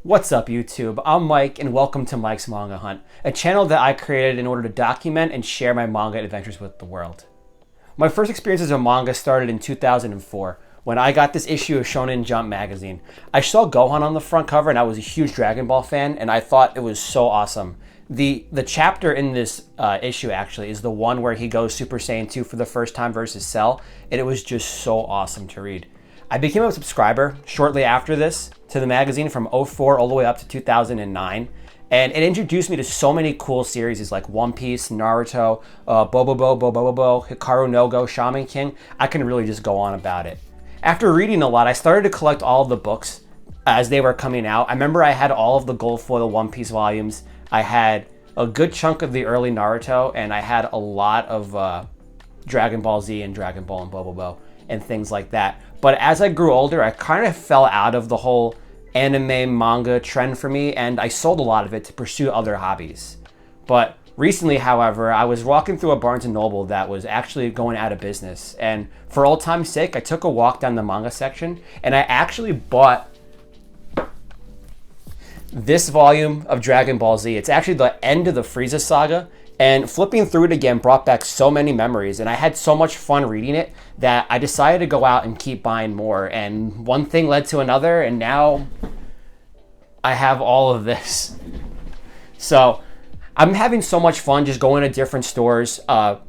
What's up, YouTube? I'm Mike, and welcome to Mike's Manga Hunt, a channel that I created in order to document and share my manga adventures with the world. My first experiences of manga started in 2004, when I got this issue of Shonen Jump magazine. I saw Gohan on the front cover, and I was a huge Dragon Ball fan, and I thought it was so awesome. The chapter in this issue, actually, is the one where he goes Super Saiyan 2 for the first time versus Cell, and it was just so awesome to read. I became a subscriber shortly after this to the magazine from 2004 all the way up to 2009. And it introduced me to so many cool series like One Piece, Naruto, Bobobo, Hikaru no Go, Shaman King. I can really just go on about it. After reading a lot, I started to collect all of the books as they were coming out. I remember I had all of the gold foil One Piece volumes. I had a good chunk of the early Naruto, and I had a lot of Dragon Ball Z and Dragon Ball and Bobobo and things like that. But as I grew older, I kind of fell out of the whole anime manga trend for me, and I sold a lot of it to pursue other hobbies. But recently, however, I was walking through a Barnes & Noble that was actually going out of business. And for old time's sake, I took a walk down the manga section, and I actually bought this volume of Dragon Ball Z. It's actually the end of the Frieza saga, and flipping through it again brought back so many memories, and I had so much fun reading it that I decided to go out and keep buying more, and one thing led to another, and now I have all of this. So I'm having so much fun just going to different stores,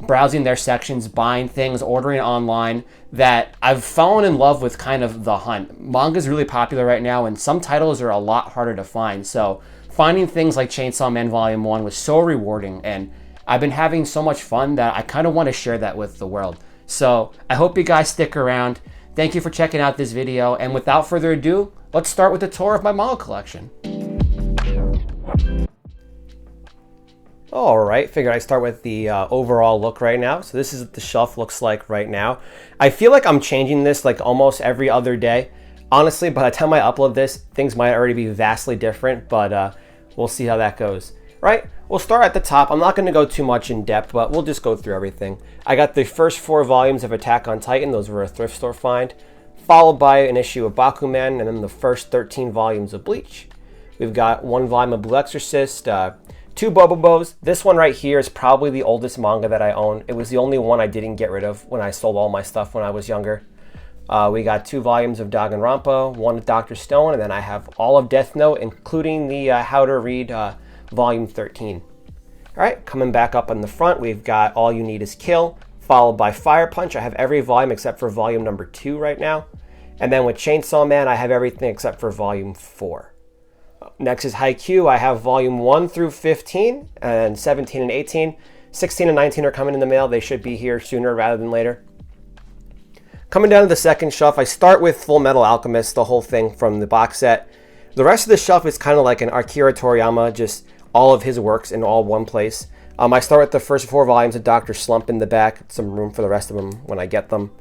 browsing their sections, buying things, ordering online, that I've fallen in love with kind of the hunt. Manga is really popular right now, and some titles are a lot harder to find. So finding things like Chainsaw Man Volume 1 was so rewarding, and I've been having so much fun that I kind of want to share that with the world. So I hope you guys stick around. Thank you for checking out this video, and without further ado, let's start with a tour of my manga collection. All right, figured I'd start with the overall look right now. So this is what the shelf looks like right now. I feel like I'm changing this like almost every other day. Honestly, by the time I upload this, things might already be vastly different, but we'll see how that goes. Right, we'll start at the top. I'm not gonna go too much in depth, but we'll just go through everything. I got the first 4 volumes of Attack on Titan. Those were a thrift store find, followed by an issue of Bakuman, and then the first 13 volumes of Bleach. We've got 1 volume of Blue Exorcist, 2 Bobobos. This one right here is probably the oldest manga that I own. It was the only one I didn't get rid of when I sold all my stuff when I was younger. We got 2 volumes of Danganronpa, 1 of Dr. Stone, and then I have all of Death Note, including the How to Read Volume 13. All right, coming back up on the front, we've got All You Need Is Kill, followed by Fire Punch. I have every volume except for volume number 2 right now. And then with Chainsaw Man, I have everything except for volume 4. Next is Haikyuu. I have volume 1 through 15, and 17 and 18. 16 and 19 are coming in the mail. They should be here sooner rather than later. Coming down to the second shelf, I start with Full Metal Alchemist, the whole thing from the box set. The rest of the shelf is kind of like an Akira Toriyama, just all of his works in all one place. I start with the first 4 volumes of Dr. Slump in the back, some room for the rest of them when I get them.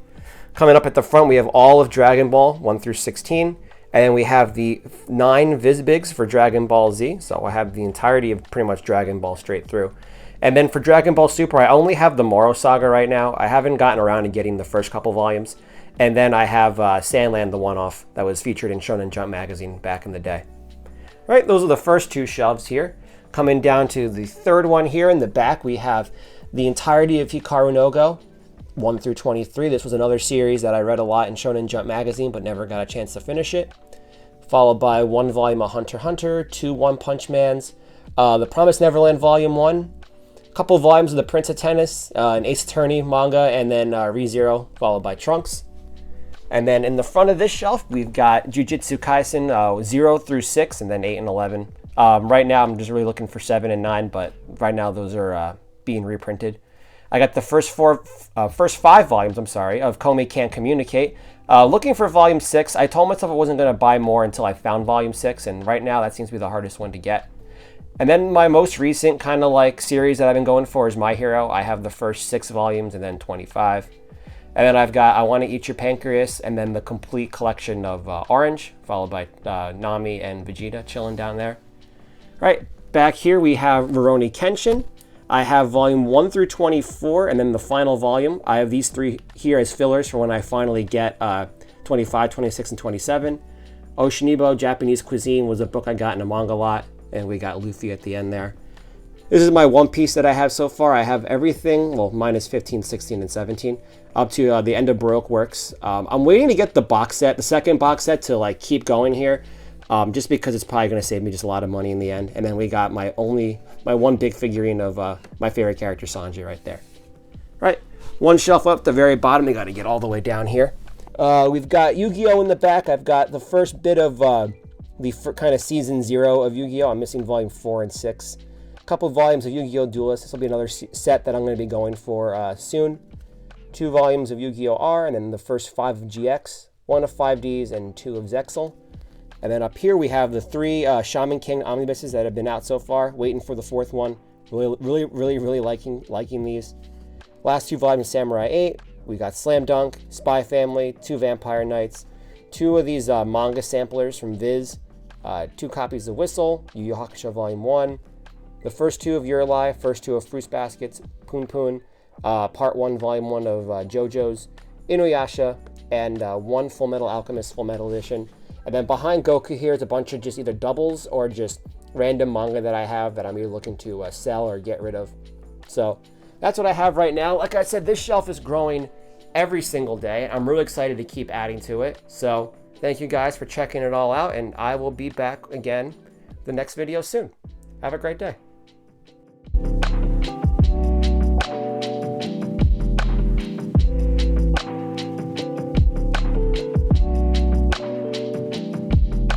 Coming up at the front, we have all of Dragon Ball 1 through 16, and then we have the 9 Vizbigs for Dragon Ball Z, so I have the entirety of pretty much Dragon Ball straight through. And then for Dragon Ball Super, I only have the Moro Saga right now. I haven't gotten around to getting the first couple volumes. And then I have Sandland, the one-off that was featured in Shonen Jump magazine back in the day. All right, those are the first 2 shelves here. Coming down to the third one here in the back, we have the entirety of Hikaru no Go, 1 through 23. This was another series that I read a lot in Shonen Jump magazine, but never got a chance to finish it. Followed by 1 volume of Hunter x Hunter, 2 One Punch Mans, The Promised Neverland Volume 1, a couple volumes of The Prince of Tennis, an Ace Attorney manga, and then ReZero, followed by Trunks. And then in the front of this shelf, we've got Jujutsu Kaisen 0 through 6, and then 8 and 11. Right now, I'm just really looking for 7 and 9, but right now those are being reprinted. I got the first 5 volumes, of Komi Can't Communicate. Looking for volume 6. I told myself I wasn't going to buy more until I found volume 6, and right now that seems to be the hardest one to get. And then my most recent kind of like series that I've been going for is My Hero. I have the first 6 volumes and then 25. And then I've got I Want to Eat Your Pancreas, and then the complete collection of Orange, followed by Nami and Vegeta chilling down there. Right, back here we have Rurouni Kenshin. I have volume 1 through 24, and then the final volume. I have these 3 here as fillers for when I finally get 25, 26, and 27. Oshinibo, Japanese Cuisine, was a book I got in a manga lot, and we got Luffy at the end there. This is my One Piece that I have so far. I have everything, well, minus 15, 16, and 17, up to the end of Baroque Works. I'm waiting to get the box set, the second box set, to like keep going here, just because it's probably going to save me just a lot of money in the end. And then we got my one big figurine of my favorite character, Sanji, right there. Right, one shelf up at the very bottom. We got to get all the way down here. We've got Yu-Gi-Oh! In the back. I've got the first bit of the kind of season 0 of Yu-Gi-Oh! I'm missing volume 4 and 6. A couple volumes of Yu-Gi-Oh! Duelist. This will be another set that I'm going to be going for soon. 2 volumes of Yu-Gi-Oh! R, and then the first 5 of GX, 1 of 5Ds, and 2 of Zexal. And then up here we have the 3 Shaman King omnibuses that have been out so far. Waiting for the 4th one. Really liking these. Last 2 volumes of Samurai 8. We got Slam Dunk, Spy Family, 2 Vampire Knights, 2 of these manga samplers from Viz, 2 copies of Whistle, Yu Yu Hakusho Volume 1, the first 2 of Your Lie, first 2 of Fruits Baskets, Poon Poon, Part 1, Volume 1 of JoJo's, Inuyasha, and 1 Full Metal Alchemist Full Metal Edition. And then behind Goku here is a bunch of just either doubles or just random manga that I have that I'm either looking to sell or get rid of. So that's what I have right now. Like I said, this shelf is growing every single day. I'm really excited to keep adding to it. So thank you guys for checking it all out, and I will be back again the next video soon. Have a great day.